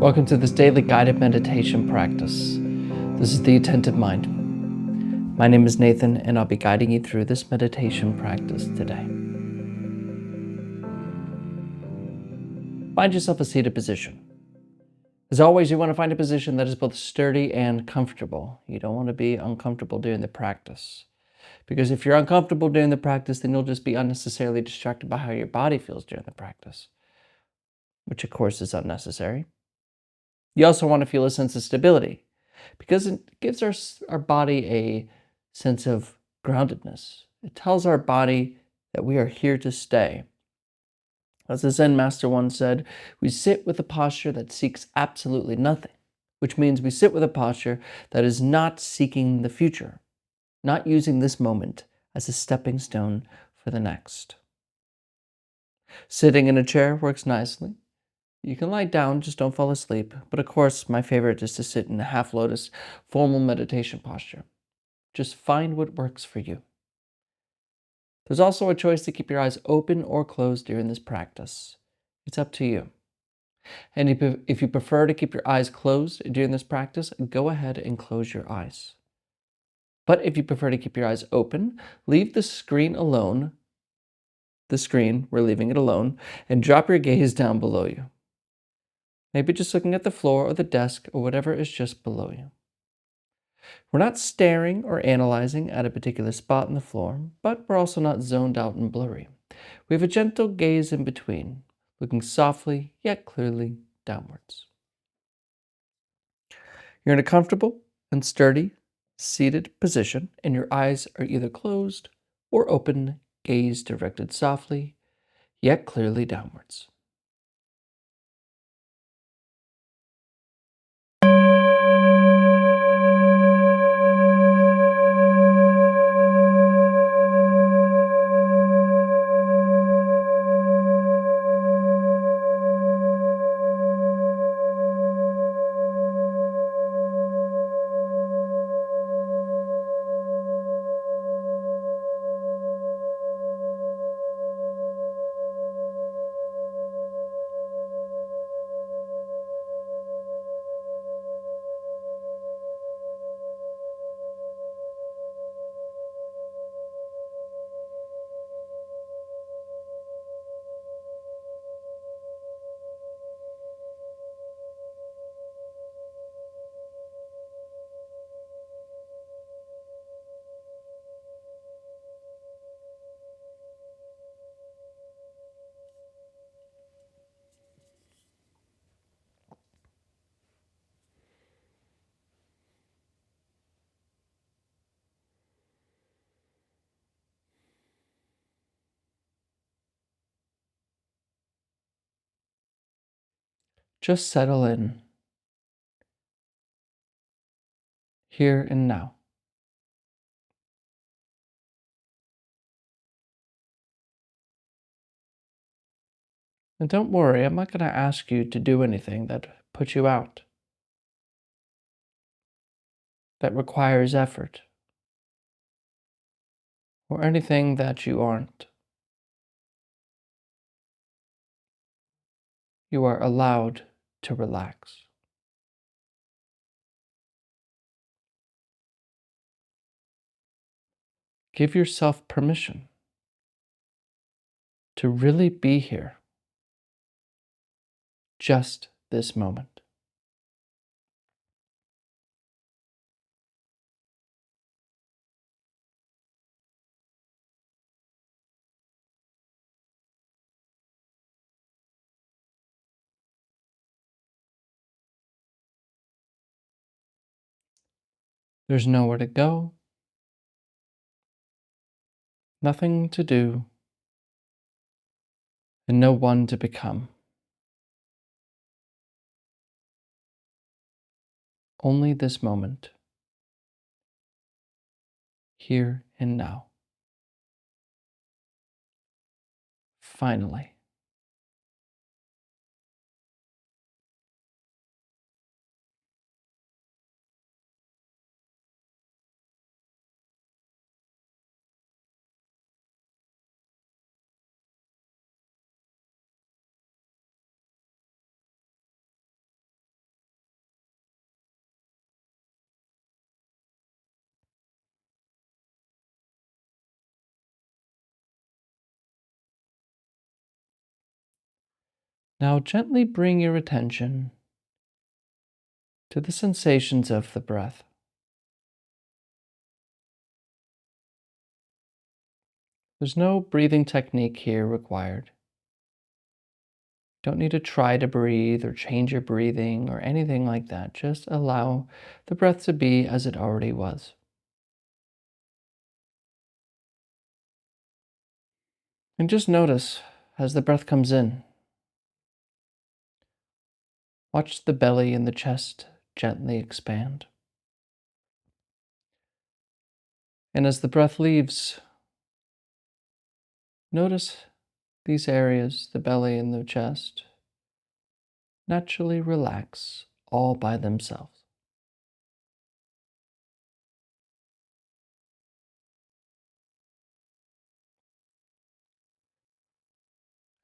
Welcome to this daily guided meditation practice. This is the Attentive Mind. My name is Nathan, and I'll be guiding you through this meditation practice today. Find yourself a seated position. As always, you want to find a position that is both sturdy and comfortable. You don't want to be uncomfortable during the practice. Because if you're uncomfortable during the practice, then you'll just be unnecessarily distracted by how your body feels during the practice, which of course is unnecessary. You also want to feel a sense of stability because it gives our body a sense of groundedness. It tells our body that we are here to stay. As the Zen master once said, we sit with a posture that seeks absolutely nothing, which means we sit with a posture that is not seeking the future, not using this moment as a stepping stone for the next. Sitting in a chair works nicely. You can lie down, just don't fall asleep. But of course, my favorite is to sit in a half lotus, formal meditation posture. Just find what works for you. There's also a choice to keep your eyes open or closed during this practice. It's up to you. And if you prefer to keep your eyes closed during this practice, go ahead and close your eyes. But if you prefer to keep your eyes open, leave the screen alone. We're leaving it alone, and drop your gaze down below you. Maybe just looking at the floor or the desk or whatever is just below you. We're not staring or analyzing at a particular spot on the floor, but we're also not zoned out and blurry. We have a gentle gaze in between, looking softly yet clearly downwards. You're in a comfortable and sturdy seated position, and your eyes are either closed or open, gaze directed softly yet clearly downwards. Just settle in, here and now. And don't worry, I'm not going to ask you to do anything that puts you out, that requires effort, or anything that you aren't. You are allowed to relax. Give yourself permission to really be here, just this moment. There's nowhere to go, nothing to do, and no one to become. Only this moment, here and now. Finally. Now gently bring your attention to the sensations of the breath. There's no breathing technique here required. Don't need to try to breathe or change your breathing or anything like that. Just allow the breath to be as it already was. And just notice as the breath comes in, watch the belly and the chest gently expand. And as the breath leaves, notice these areas, the belly and the chest, naturally relax all by themselves.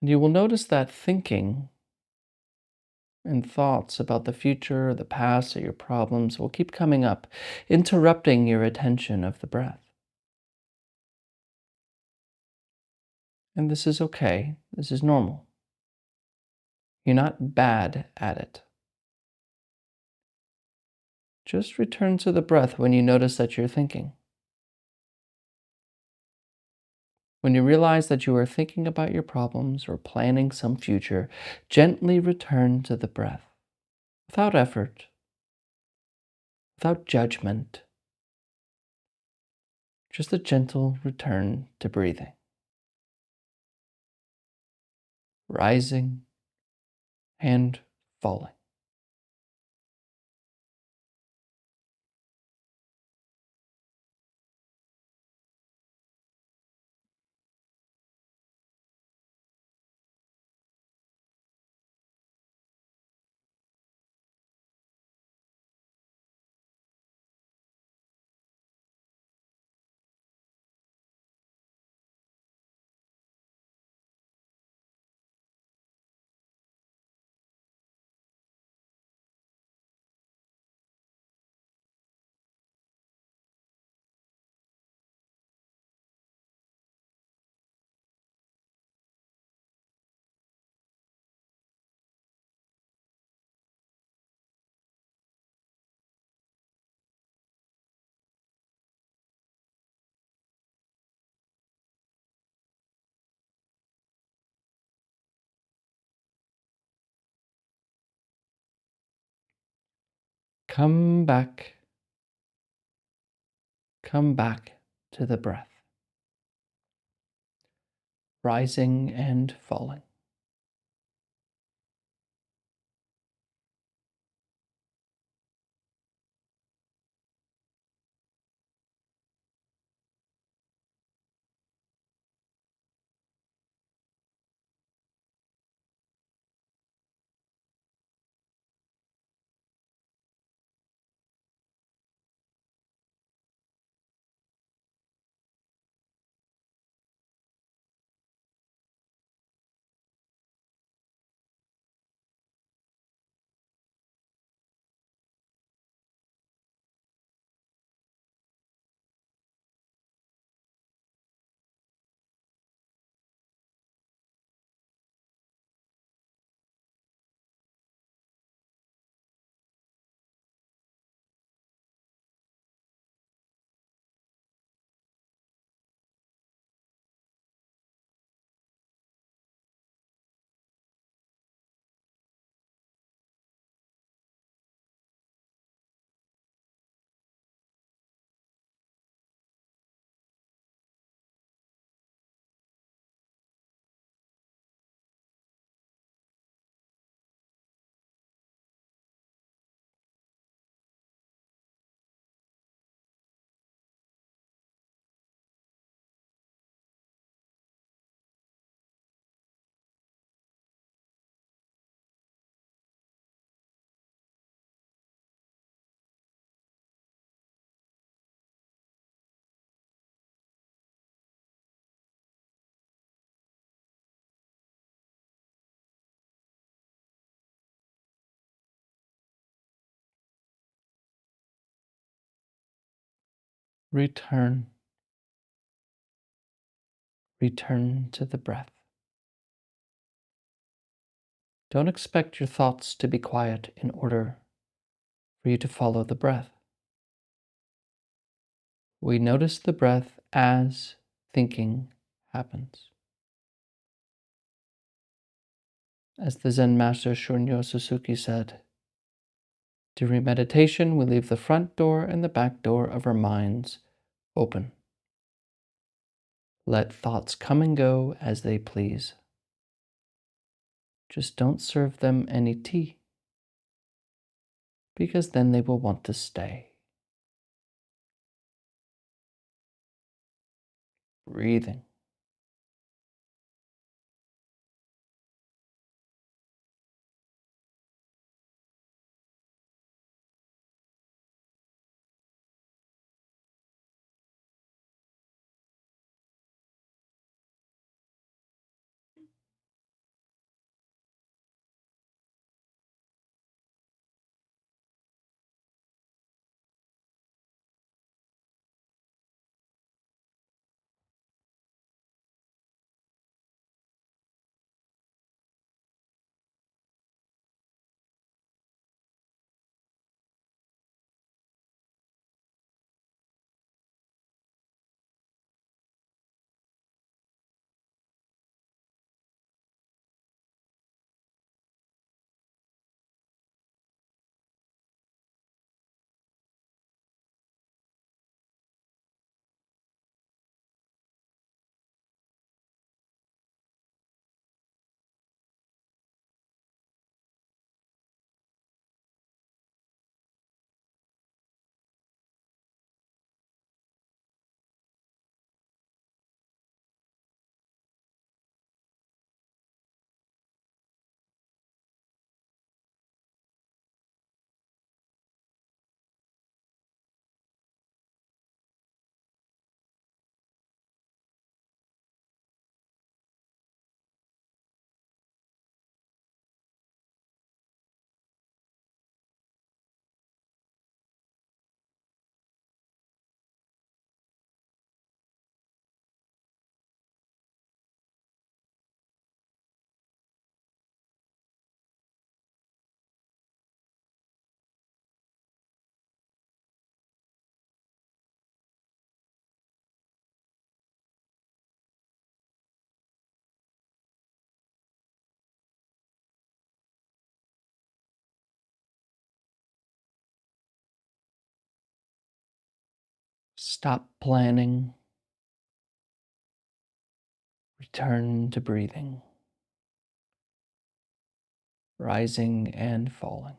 And you will notice that thinking and thoughts about the future, the past, or your problems will keep coming up, interrupting your attention of the breath. And this is okay. This is normal. You're not bad at it. Just return to the breath when you notice that you're thinking. When you realize that you are thinking about your problems or planning some future, gently return to the breath without effort, without judgment, just a gentle return to breathing, rising and falling. Come back, come back to the breath, rising and falling. Return, return to the breath. Don't expect your thoughts to be quiet in order for you to follow the breath. We notice the breath as thinking happens. As the Zen master Shunryo Suzuki said, during meditation, we leave the front door and the back door of our minds open. Let thoughts come and go as they please. Just don't serve them any tea, because then they will want to stay. Breathing. Stop planning. Return to breathing, rising and falling.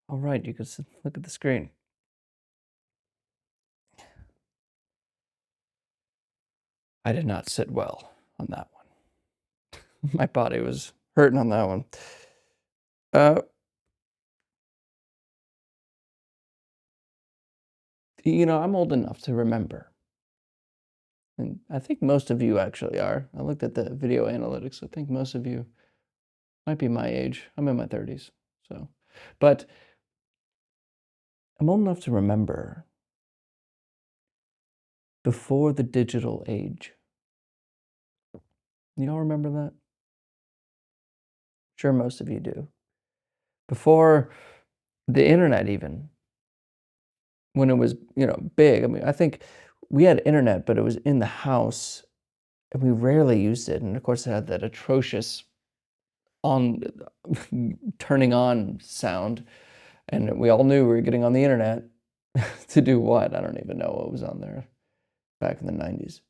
All right, you can look at the screen. I did not sit well on that one. My body was hurting on that one. Uh, I'm old enough to remember, and I think most of you actually are. I looked at the video analytics. I think most of you might be my age. I'm in my 30s, so. But I'm old enough to remember before the digital age. You all remember that? Sure, most of you do. Before the internet even, when it was, big. I mean, I think we had internet, but it was in the house, and we rarely used it. And of course, it had that atrocious on turning on sound, and we all knew we were getting on the internet to do what? I don't even know what was on there back in the 90s.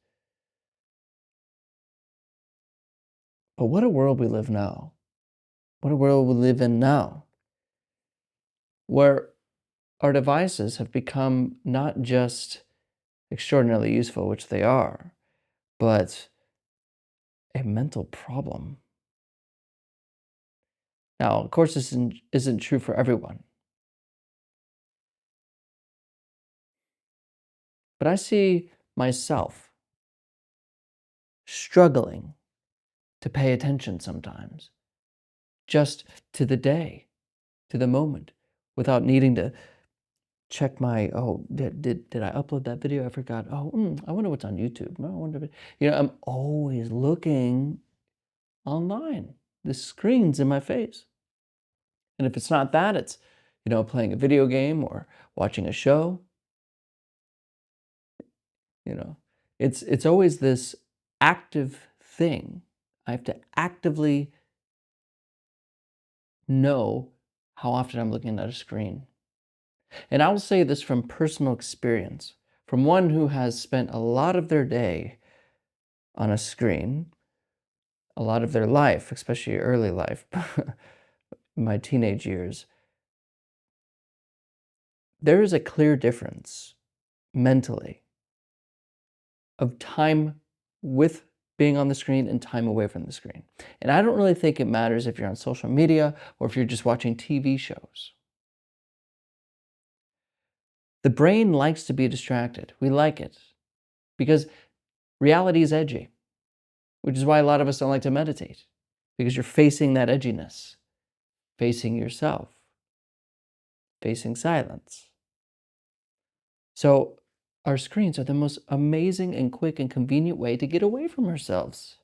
But what a world we live now. What a world we live in now, where our devices have become not just extraordinarily useful, which they are, but a mental problem. Now, of course, this isn't true for everyone, but I see myself struggling to pay attention sometimes, just to the day, to the moment, without needing to check my, oh, did I upload that video? I forgot. Oh, I wonder what's on YouTube. No, I wonder, I'm always looking online. The screen's in my face. And if it's not that, it's, playing a video game or watching a show. You know, it's always this active thing. I have to actively know how often I'm looking at a screen. And I will say this from personal experience, from one who has spent a lot of their day on a screen, a lot of their life, especially early life, my teenage years. There is a clear difference mentally of time with being on the screen and time away from the screen. And I don't really think it matters if you're on social media or if you're just watching TV shows. The brain likes to be distracted. We like it because reality is edgy, which is why a lot of us don't like to meditate, because you're facing that edginess, facing yourself, facing silence. So our screens are the most amazing and quick and convenient way to get away from ourselves.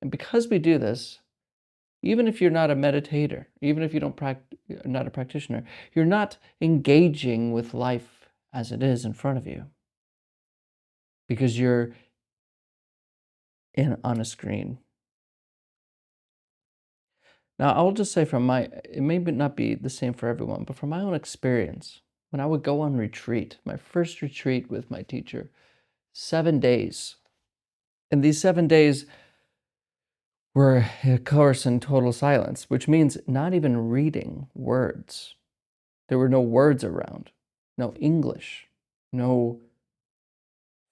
And because we do this, even if you're not a meditator, even if you don't not a practitioner, you're not engaging with life as it is in front of you because you're on a screen. Now, I will just say it may not be the same for everyone, but from my own experience, when I would go on retreat, my first retreat with my teacher, 7 days. And these 7 days were, of course, in total silence, which means not even reading words. There were no words around, no English, no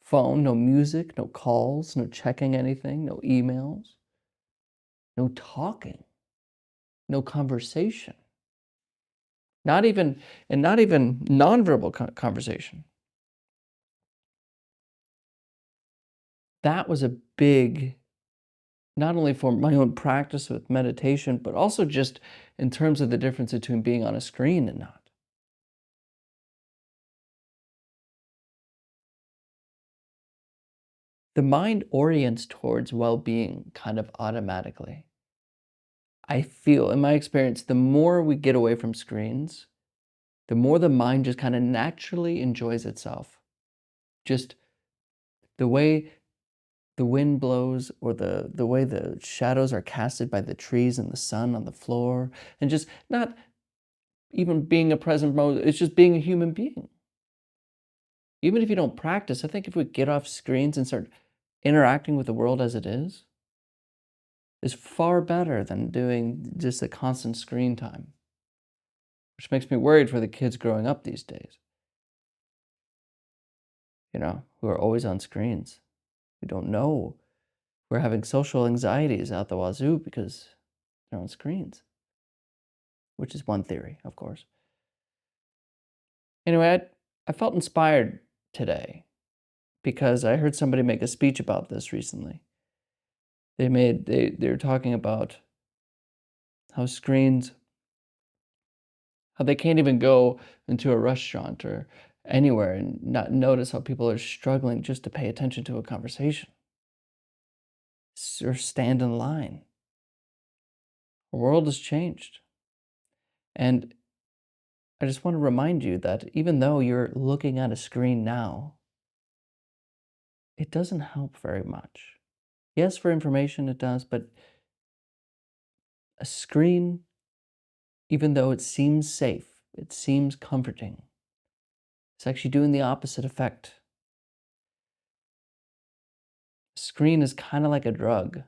phone, no music, no calls, no checking anything, no emails, no talking, no conversation. Not even nonverbal conversation. That was a big, not only for my own practice with meditation, but also just in terms of the difference between being on a screen and not. The mind orients towards well-being kind of automatically. I feel, in my experience, the more we get away from screens, the more the mind just kind of naturally enjoys itself. Just the way the wind blows, or the way the shadows are casted by the trees and the sun on the floor, and just not even being a present moment, it's just being a human being. Even if you don't practice, I think if we get off screens and start interacting with the world as it is, is far better than doing just a constant screen time, which makes me worried for the kids growing up these days, who are always on screens. We don't know. We're having social anxieties out the wazoo because they're on screens, which is one theory, of course. Anyway, I felt inspired today because I heard somebody make a speech about this recently. They were talking about how they can't even go into a restaurant or anywhere and not notice how people are struggling just to pay attention to a conversation or stand in line. The world has changed. And I just want to remind you that even though you're looking at a screen now, it doesn't help very much. Yes, for information it does, but a screen, even though it seems safe, it seems comforting, it's actually doing the opposite effect. Screen is kind of like a drug.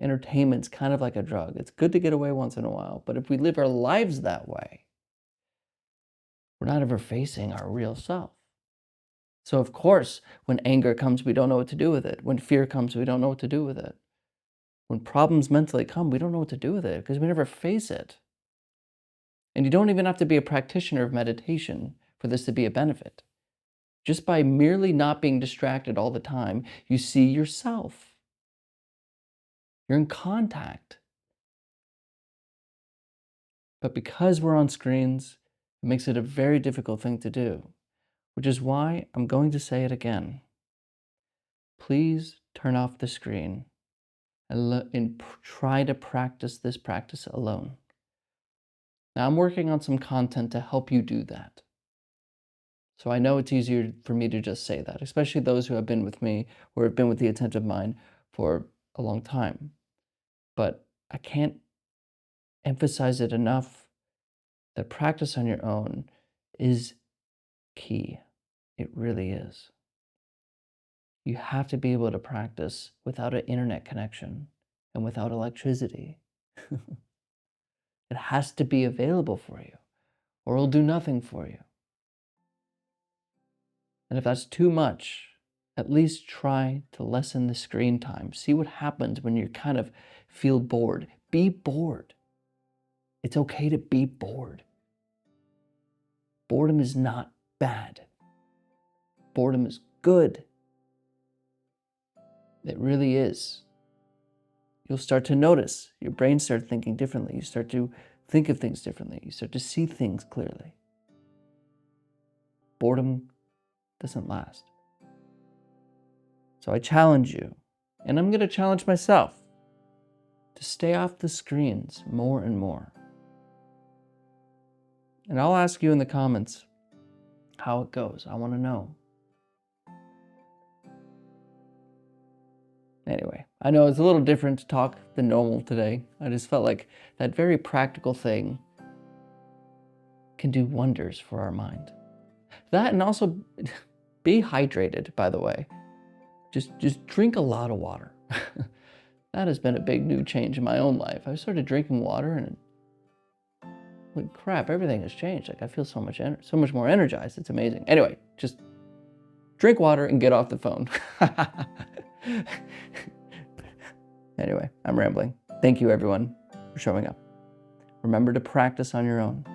Entertainment's kind of like a drug. It's good to get away once in a while, but if we live our lives that way, we're not ever facing our real self. So of course, when anger comes, we don't know what to do with it. When fear comes, we don't know what to do with it. When problems mentally come, we don't know what to do with it because we never face it. And you don't even have to be a practitioner of meditation for this to be a benefit. Just by merely not being distracted all the time, you see yourself. You're in contact. But because we're on screens, it makes it a very difficult thing to do, which is why I'm going to say it again. Please turn off the screen and try to practice this practice alone. Now, I'm working on some content to help you do that. So I know it's easier for me to just say that, especially those who have been with me or have been with the Attentive Mind for a long time. But I can't emphasize it enough that practice on your own is key. It really is. You have to be able to practice without an internet connection and without electricity. It has to be available for you, or it'll do nothing for you. And if that's too much, at least try to lessen the screen time. See what happens when you kind of feel bored. Be bored. It's okay to be bored. Boredom is not bad. Boredom is good. It really is. You'll start to notice. Your brain starts thinking differently. You start to think of things differently. You start to see things clearly. Boredom doesn't last. So I challenge you, and I'm going to challenge myself, to stay off the screens more and more. And I'll ask you in the comments how it goes. I want to know. Anyway, I know it's a little different to talk than normal today. I just felt like that very practical thing can do wonders for our mind. That, and also be hydrated, by the way. Just drink a lot of water. That has been a big new change in my own life. I started drinking water and like crap, everything has changed. Like I feel so much more energized. It's amazing. Anyway, just drink water and get off the phone. Anyway, I'm rambling. Thank you everyone for showing up. Remember to practice on your own.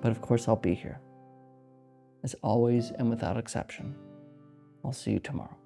But of course I'll be here. As always and without exception. I'll see you tomorrow.